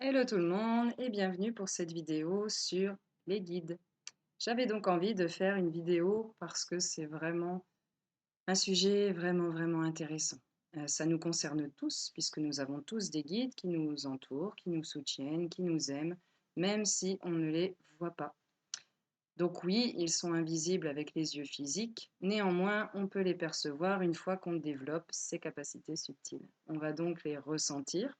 Hello tout le monde et bienvenue pour cette vidéo sur les guides. J'avais donc envie de faire une vidéo parce que c'est vraiment un sujet vraiment intéressant. Ça nous concerne tous puisque nous avons tous des guides qui nous entourent, qui nous soutiennent, qui nous aiment, même si on ne les voit pas. Donc oui, ils sont invisibles avec les yeux physiques, néanmoins on peut les percevoir une fois qu'on développe ces capacités subtiles. On va donc les ressentir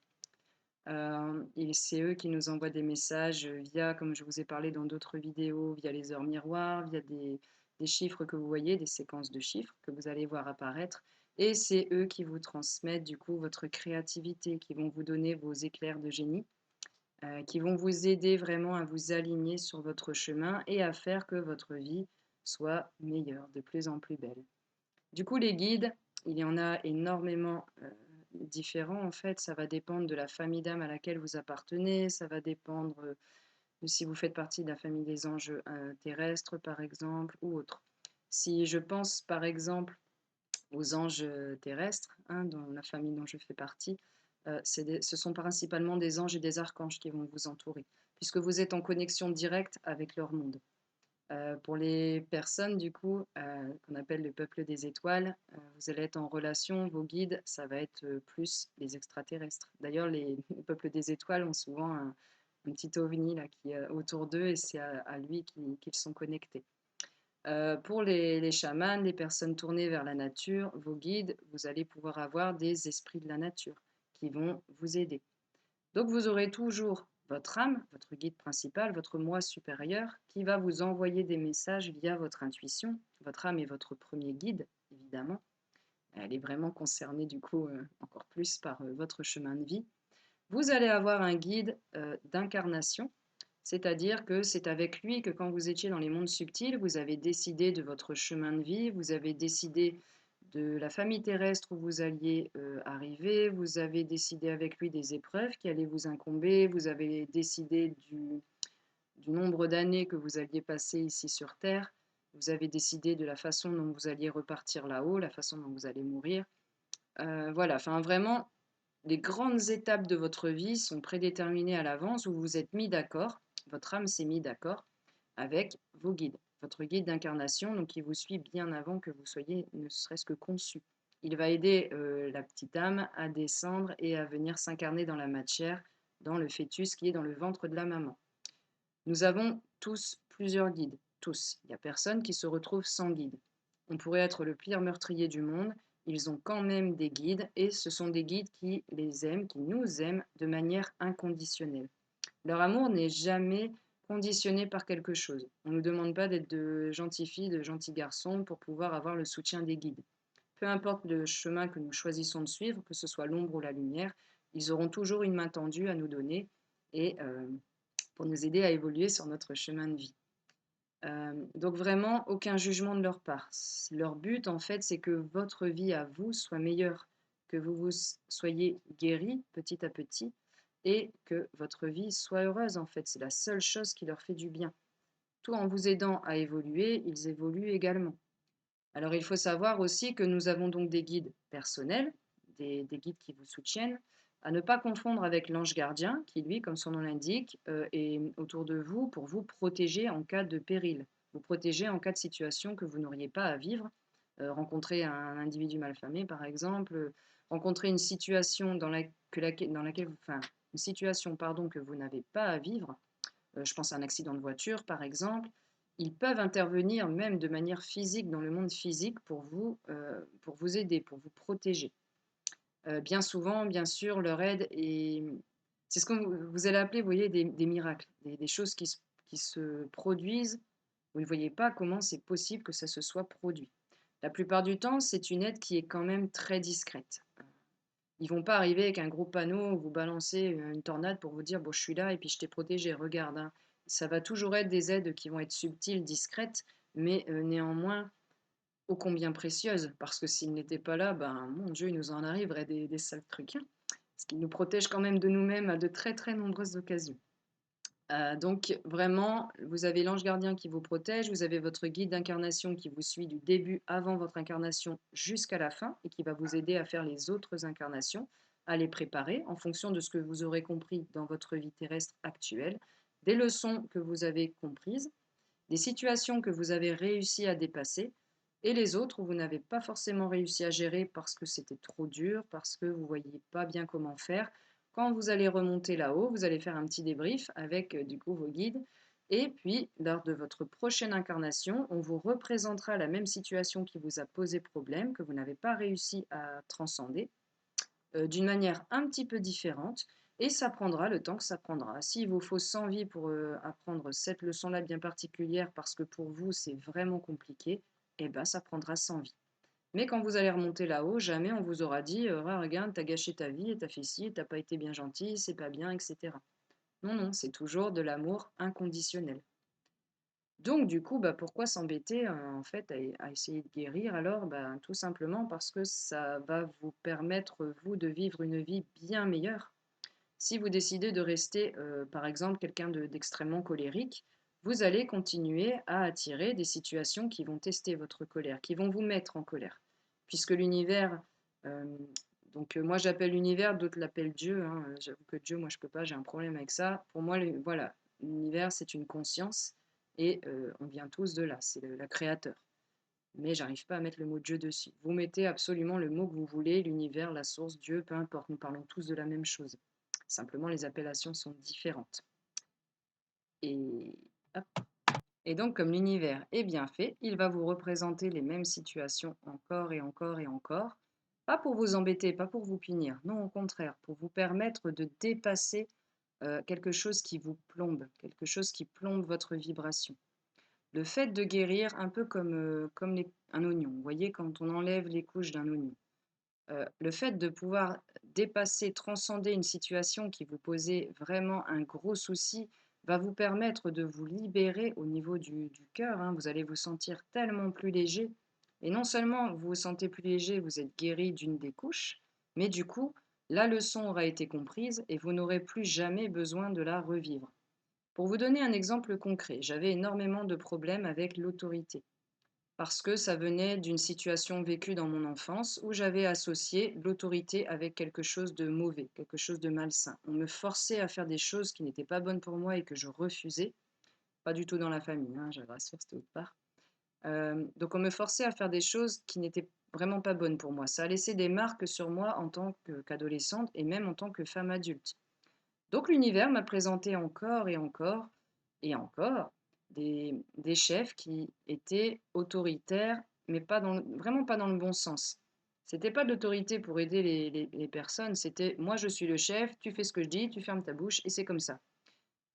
et c'est eux qui nous envoient des messages via, comme je vous ai parlé dans d'autres vidéos, via les heures miroirs, via des chiffres que vous voyez, des séquences de chiffres que vous allez voir apparaître. Et c'est eux qui vous transmettent du coup votre créativité, qui vont vous donner vos éclairs de génie, qui vont vous aider vraiment à vous aligner sur votre chemin et à faire que votre vie soit meilleure, de plus en plus belle. Du coup, les guides, il y en a énormément différents en fait. Ça va dépendre de la famille d'âme à laquelle vous appartenez. Ça va dépendre de si vous faites partie de la famille des anges terrestres, par exemple, ou autre. Si je pense, par exemple, aux anges terrestres, hein, dans la famille dont je fais partie, ce sont principalement des anges et des archanges qui vont vous entourer, puisque vous êtes en connexion directe avec leur monde. Pour les personnes du coup, qu'on appelle le peuple des étoiles, vous allez être en relation, vos guides, ça va être, plus les extraterrestres. D'ailleurs, le peuple des étoiles ont souvent un petit ovni là qui est autour d'eux et c'est à lui qu'ils sont connectés. Pour les chamans, les personnes tournées vers la nature, vos guides, vous allez pouvoir avoir des esprits de la nature qui vont vous aider. Donc vous aurez toujours votre âme, votre guide principal, votre moi supérieur, qui va vous envoyer des messages via votre intuition. Votre âme est votre premier guide, évidemment. Elle est vraiment concernée du coup encore plus par votre chemin de vie. Vous allez avoir un guide d'incarnation, c'est-à-dire que c'est avec lui que quand vous étiez dans les mondes subtils, vous avez décidé de votre chemin de vie, vous avez décidé de la famille terrestre où vous alliez arriver, vous avez décidé avec lui des épreuves qui allaient vous incomber, vous avez décidé du nombre d'années que vous alliez passer ici sur Terre, vous avez décidé de la façon dont vous alliez repartir là-haut, la façon dont vous allez mourir. Voilà, enfin vraiment, les grandes étapes de votre vie sont prédéterminées à l'avance, où vous vous êtes mis d'accord, votre âme s'est mis d'accord avec vos guides, votre guide d'incarnation, donc qui vous suit bien avant que vous soyez ne serait-ce que conçu. Il va aider la petite âme à descendre et à venir s'incarner dans la matière, dans le fœtus qui est dans le ventre de la maman. Nous avons tous plusieurs guides, tous. Il n'y a personne qui se retrouve sans guide. On pourrait être le pire meurtrier du monde, ils ont quand même des guides et ce sont des guides qui les aiment, qui nous aiment de manière inconditionnelle. Leur amour n'est jamais conditionné par quelque chose. On ne nous demande pas d'être de gentilles filles, de gentils garçons pour pouvoir avoir le soutien des guides. Peu importe le chemin que nous choisissons de suivre, que ce soit l'ombre ou la lumière, ils auront toujours une main tendue à nous donner et pour nous aider à évoluer sur notre chemin de vie. Donc vraiment, aucun jugement de leur part. Leur but, en fait, c'est que votre vie à vous soit meilleure, que vous soyez guéri petit à petit et que votre vie soit heureuse, en fait. C'est la seule chose qui leur fait du bien. Tout en vous aidant à évoluer, ils évoluent également. Alors, il faut savoir aussi que nous avons donc des guides personnels, des guides qui vous soutiennent, à ne pas confondre avec l'ange gardien, qui lui, comme son nom l'indique, est autour de vous pour vous protéger en cas de péril, vous protéger en cas de situation que vous n'auriez pas à vivre, rencontrer un individu malfamé par exemple, rencontrer une situation dans laquelle enfin, une situation pardon, que vous n'avez pas à vivre, je pense à un accident de voiture par exemple, ils peuvent intervenir même de manière physique dans le monde physique pour vous aider, pour vous protéger. Bien souvent, bien sûr, leur aide est c'est ce que vous allez appeler, vous voyez, des miracles, des choses qui se produisent. Vous ne voyez pas comment c'est possible que ça se soit produit. La plupart du temps, c'est une aide qui est quand même très discrète. Ils vont pas arriver avec un gros panneau, vous balancer une tornade pour vous dire bon, je suis là et puis je t'ai protégé, regarde, hein. Ça va toujours être des aides qui vont être subtiles, discrètes, mais néanmoins ô combien précieuses, parce que s'ils n'étaient pas là, ben mon Dieu, il nous en arriverait des sales trucs, hein. Parce qu'ils nous protègent quand même de nous-mêmes à de très nombreuses occasions. Donc vraiment, vous avez l'ange gardien qui vous protège, vous avez votre guide d'incarnation qui vous suit du début avant votre incarnation jusqu'à la fin et qui va vous aider à faire les autres incarnations. à les préparer en fonction de ce que vous aurez compris dans votre vie terrestre actuelle, des leçons que vous avez comprises, des situations que vous avez réussi à dépasser et les autres où vous n'avez pas forcément réussi à gérer parce que c'était trop dur, parce que vous ne voyez pas bien comment faire. Quand vous allez remonter là-haut, vous allez faire un petit débrief avec du coup vos guides. Et puis, lors de votre prochaine incarnation, on vous représentera la même situation qui vous a posé problème, que vous n'avez pas réussi à transcender, d'une manière un petit peu différente. Et ça prendra le temps que ça prendra. S'il vous faut 100 vies pour apprendre cette leçon-là bien particulière, parce que pour vous, c'est vraiment compliqué, eh ben, ça prendra 100 vies. Mais quand vous allez remonter là-haut, jamais on vous aura dit ah, regarde, t'as gâché ta vie, et t'as fait ci, t'as pas été bien gentil, c'est pas bien, etc. Non, non, c'est toujours de l'amour inconditionnel. Donc, du coup, bah, pourquoi s'embêter en fait à essayer de guérir alors? Bah, tout simplement parce que ça va vous permettre, vous, de vivre une vie bien meilleure. Si vous décidez de rester, par exemple, quelqu'un d'extrêmement colérique, vous allez continuer à attirer des situations qui vont tester votre colère, qui vont vous mettre en colère. Puisque l'univers, euh, donc moi j'appelle l'univers, d'autres l'appellent Dieu, hein, j'avoue que Dieu, moi je peux pas, j'ai un problème avec ça. Pour moi, voilà, l'univers c'est une conscience et on vient tous de là, c'est la créateur. Mais j'arrive pas à mettre le mot Dieu dessus. Vous mettez absolument le mot que vous voulez, l'univers, la source, Dieu, peu importe, nous parlons tous de la même chose. Simplement, les appellations sont différentes. Et, hop. Et donc, comme l'univers est bien fait, il va vous représenter les mêmes situations encore et encore et encore. Pas pour vous embêter, pas pour vous punir, non, au contraire, pour vous permettre de dépasser quelque chose qui vous plombe, quelque chose qui plombe votre vibration. Le fait de guérir, un peu comme un oignon. Vous voyez, quand on enlève les couches d'un oignon. Le fait de pouvoir dépasser, transcender une situation qui vous posait vraiment un gros souci, va vous permettre de vous libérer au niveau du cœur, hein. Vous allez vous sentir tellement plus léger et non seulement vous vous sentez plus léger, vous êtes guéri d'une des couches, mais du coup, la leçon aura été comprise et vous n'aurez plus jamais besoin de la revivre. Pour vous donner un exemple concret, j'avais énormément de problèmes avec l'autorité parce que ça venait d'une situation vécue dans mon enfance où j'avais associé l'autorité avec quelque chose de mauvais, quelque chose de malsain. On me forçait à faire des choses qui n'étaient pas bonnes pour moi et que je refusais. Pas du tout dans la famille, hein, je rassure, c'était autre part. Donc on me forçait à faire des choses qui n'étaient vraiment pas bonnes pour moi. Ça a laissé des marques sur moi en tant qu'adolescente et même en tant que femme adulte. Donc l'univers m'a présenté encore et encore et encore des chefs qui étaient autoritaires, mais pas vraiment pas dans le bon sens. C'était pas de l'autorité pour aider les personnes, c'était moi je suis le chef, tu fais ce que je dis, tu fermes ta bouche et c'est comme ça.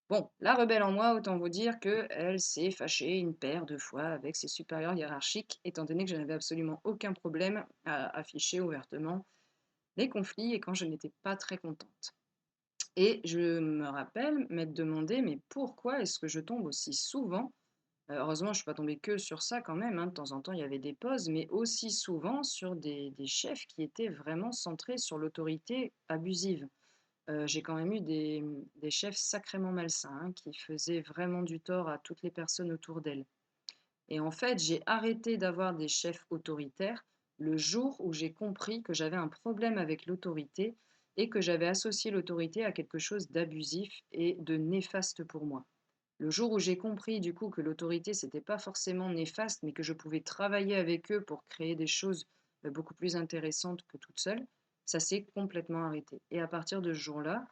Bon, la rebelle en moi, autant vous dire qu'elle s'est fâchée une paire de fois avec ses supérieurs hiérarchiques, étant donné que je n'avais absolument aucun problème à afficher ouvertement les conflits et quand je n'étais pas très contente. Et je me rappelle m'être demandé, mais pourquoi est-ce que je tombe aussi souvent? Heureusement, je ne suis pas tombée que sur ça quand même, hein, de temps en temps, il y avait des pauses, mais aussi souvent sur des chefs qui étaient vraiment centrés sur l'autorité abusive. J'ai quand même eu des chefs sacrément malsains, hein, qui faisaient vraiment du tort à toutes les personnes autour d'elles. Et en fait, j'ai arrêté d'avoir des chefs autoritaires le jour où j'ai compris que j'avais un problème avec l'autorité et que j'avais associé l'autorité à quelque chose d'abusif et de néfaste pour moi. Le jour où j'ai compris du coup que l'autorité, c'était pas forcément néfaste, mais que je pouvais travailler avec eux pour créer des choses beaucoup plus intéressantes que toute seule, ça s'est complètement arrêté. Et à partir de ce jour-là,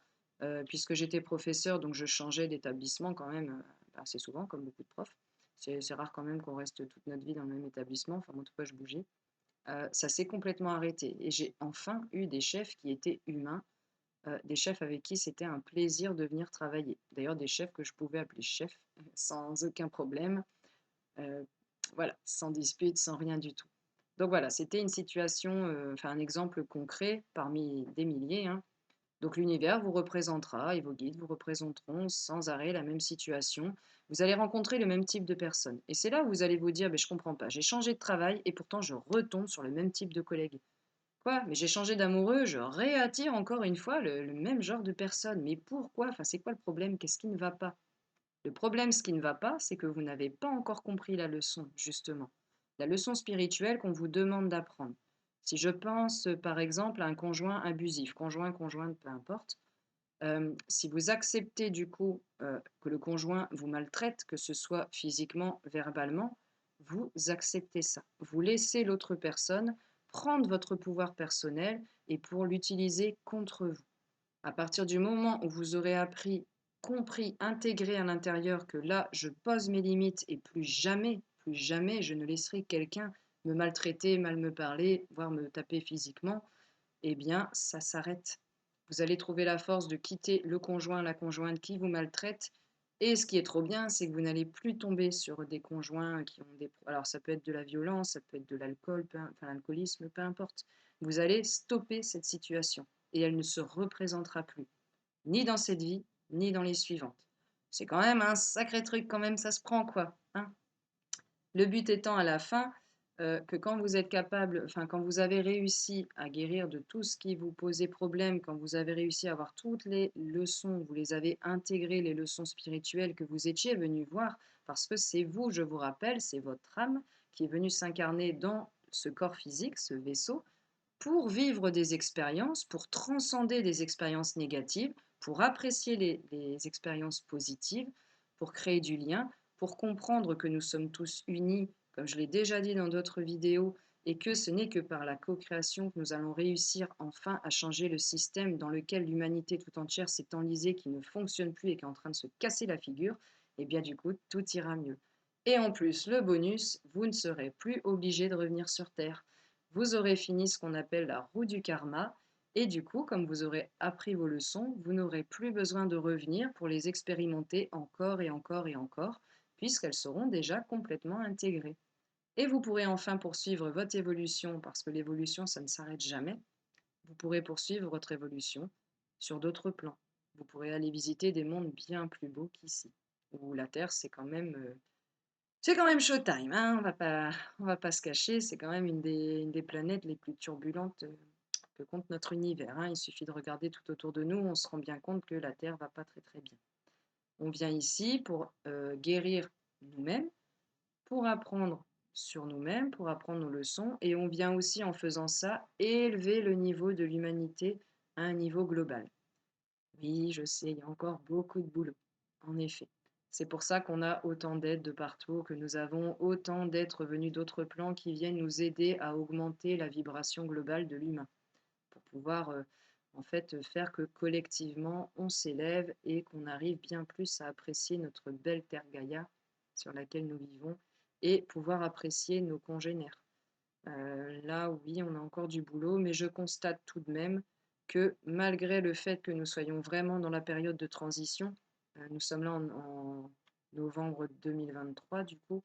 puisque j'étais professeur, donc je changeais d'établissement quand même assez souvent, comme beaucoup de profs, c'est rare quand même qu'on reste toute notre vie dans le même établissement. Enfin, moi, en tout cas, je bougeais. Ça s'est complètement arrêté. Et j'ai enfin eu des chefs qui étaient humains, des chefs avec qui c'était un plaisir de venir travailler. D'ailleurs, des chefs que je pouvais appeler chefs sans aucun problème. euh, voilà, sans dispute, sans rien du tout. Donc voilà, c'était une situation, enfin un exemple concret parmi des milliers, hein. Donc l'univers vous représentera et vos guides vous représenteront sans arrêt la même situation. Vous allez rencontrer le même type de personnes. Et c'est là où vous allez vous dire, je ne comprends pas, j'ai changé de travail et pourtant je retombe sur le même type de collègue. Quoi? Mais j'ai changé d'amoureux, je réattire encore une fois le même genre de personne. Mais pourquoi? Enfin, c'est quoi le problème? Qu'est-ce qui ne va pas? Le problème, ce qui ne va pas, c'est que vous n'avez pas encore compris la leçon, justement. La leçon spirituelle qu'on vous demande d'apprendre. Si je pense, par exemple, à un conjoint abusif, conjoint, conjointe, peu importe, si vous acceptez du coup, que le conjoint vous maltraite, que ce soit physiquement, verbalement, vous acceptez ça. Vous laissez l'autre personne prendre votre pouvoir personnel et pour l'utiliser contre vous. À partir du moment où vous aurez appris, compris, intégré à l'intérieur que là, je pose mes limites et plus jamais je ne laisserai quelqu'un me maltraiter, mal me parler, voire me taper physiquement, eh bien, ça s'arrête. Vous allez trouver la force de quitter le conjoint, la conjointe qui vous maltraite. Et ce qui est trop bien, c'est que vous n'allez plus tomber sur des conjoints qui ont des... Alors, ça peut être de la violence, ça peut être de l'alcool, enfin l'alcoolisme, peu importe. Vous allez stopper cette situation et elle ne se représentera plus, ni dans cette vie, ni dans les suivantes. C'est quand même un sacré truc, quand même, ça se prend, quoi. Hein. Le but étant à la fin que quand vous êtes capable, enfin quand vous avez réussi à guérir de tout ce qui vous posait problème, quand vous avez réussi à avoir toutes les leçons, vous les avez intégrées, les leçons spirituelles que vous étiez venu voir, parce que c'est vous, je vous rappelle, c'est votre âme qui est venue s'incarner dans ce corps physique, ce vaisseau, pour vivre des expériences, pour transcender des expériences négatives, pour apprécier les expériences positives, pour créer du lien, pour comprendre que nous sommes tous unis, comme je l'ai déjà dit dans d'autres vidéos, et que ce n'est que par la co-création que nous allons réussir enfin à changer le système dans lequel l'humanité tout entière s'est enlisée, qui ne fonctionne plus et qui est en train de se casser la figure, et bien du coup, tout ira mieux. Et en plus, le bonus, vous ne serez plus obligé de revenir sur Terre. Vous aurez fini ce qu'on appelle la roue du karma, et du coup, comme vous aurez appris vos leçons, vous n'aurez plus besoin de revenir pour les expérimenter encore et encore et encore, puisqu'elles seront déjà complètement intégrées. Et vous pourrez enfin poursuivre votre évolution, parce que l'évolution, ça ne s'arrête jamais. Vous pourrez poursuivre votre évolution sur d'autres plans. Vous pourrez aller visiter des mondes bien plus beaux qu'ici, où la Terre, c'est quand même showtime, hein, on va pas se cacher, c'est quand même une des planètes les plus turbulentes que compte notre univers. Hein. Il suffit de regarder tout autour de nous, on se rend bien compte que la Terre va pas très très bien. On vient ici pour guérir nous-mêmes, pour apprendre sur nous-mêmes, pour apprendre nos leçons, et on vient aussi en faisant ça élever le niveau de l'humanité à un niveau global. Oui, je sais, il y a encore beaucoup de boulot, en effet. C'est pour ça qu'on a autant d'aides de partout, que nous avons autant d'êtres venus d'autres plans qui viennent nous aider à augmenter la vibration globale de l'humain, pour pouvoir en fait faire que collectivement on s'élève et qu'on arrive bien plus à apprécier notre belle Terre Gaïa sur laquelle nous vivons et pouvoir apprécier nos congénères. Là, oui, on a encore du boulot, mais je constate tout de même que malgré le fait que nous soyons vraiment dans la période de transition, nous sommes là en novembre 2023, du coup,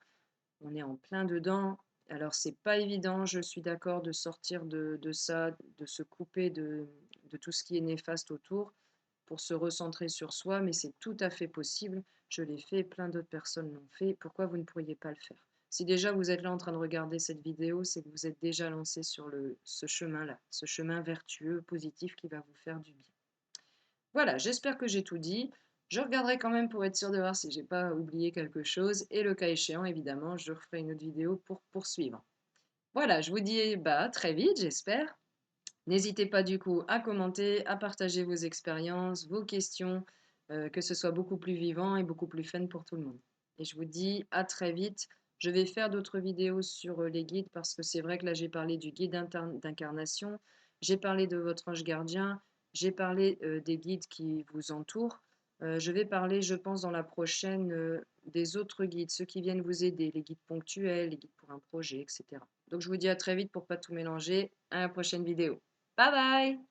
on est en plein dedans. Alors, c'est pas évident, je suis d'accord, de sortir de ça, de se couper de tout ce qui est néfaste autour pour se recentrer sur soi, mais c'est tout à fait possible. Je l'ai fait, plein d'autres personnes l'ont fait. Pourquoi vous ne pourriez pas le faire? Si déjà vous êtes là en train de regarder cette vidéo, c'est que vous êtes déjà lancé sur ce chemin-là, ce chemin vertueux, positif qui va vous faire du bien. Voilà, j'espère que j'ai tout dit. Je regarderai quand même pour être sûr de voir si j'ai pas oublié quelque chose. Et le cas échéant, évidemment, je referai une autre vidéo pour poursuivre. Voilà, je vous dis bah, à très vite, j'espère. N'hésitez pas du coup à commenter, à partager vos expériences, vos questions, que ce soit beaucoup plus vivant et beaucoup plus fun pour tout le monde. Et je vous dis à très vite. Je vais faire d'autres vidéos sur les guides parce que c'est vrai que là j'ai parlé du guide d'incarnation, j'ai parlé de votre ange gardien, j'ai parlé des guides qui vous entourent. Je vais parler, je pense, dans la prochaine des autres guides, ceux qui viennent vous aider, les guides ponctuels, les guides pour un projet, etc. Donc je vous dis à très vite pour pas tout mélanger. À la prochaine vidéo. Bye bye!